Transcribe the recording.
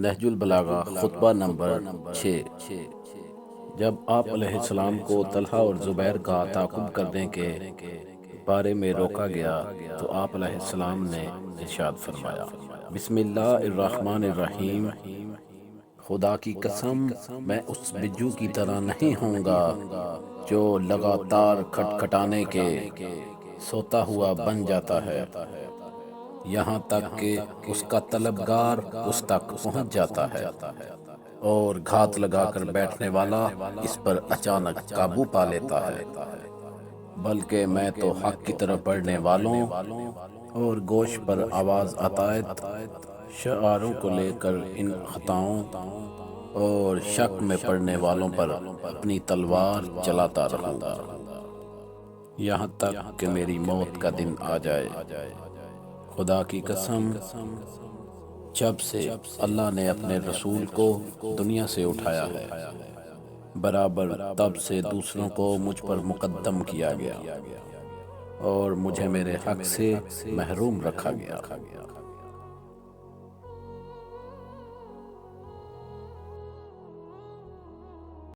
نہج البلاغہ خطبہ نمبر 6۔ جب آپ علیہ السلام کو طلحہ اور زبیر کا تعاقب کرنے کے بارے میں روکا گیا تو آپ علیہ السلام نے ارشاد فرمایا، بسم اللہ الرحمن الرحیم، خدا کی قسم میں اس بجو کی طرح نہیں ہوں گا جو لگاتار کھٹکھٹانے کے سوتا ہوا بن جاتا ہے یہاں تک کہ اس کا طلبگار اس تک پہنچ جاتا ہے، اور گھات لگا کر بیٹھنے والا اس پر اچانک قابو پا لیتا ہے، بلکہ میں تو حق کی طرف بڑھنے والوں اور گوش پر آواز عطایت شعاروں کو لے کر ان خطاؤں اور شک میں پڑنے والوں پر اپنی تلوار چلاتا رہوں گا یہاں تک کہ میری موت کا دن آ جائے۔ خدا کی قسم، جب سے اللہ نے اپنے رسول کو دنیا سے اٹھایا ہے، برابر تب سے دوسروں کو مجھ پر مقدم کیا گیا اور مجھے میرے حق سے محروم رکھا گیا۔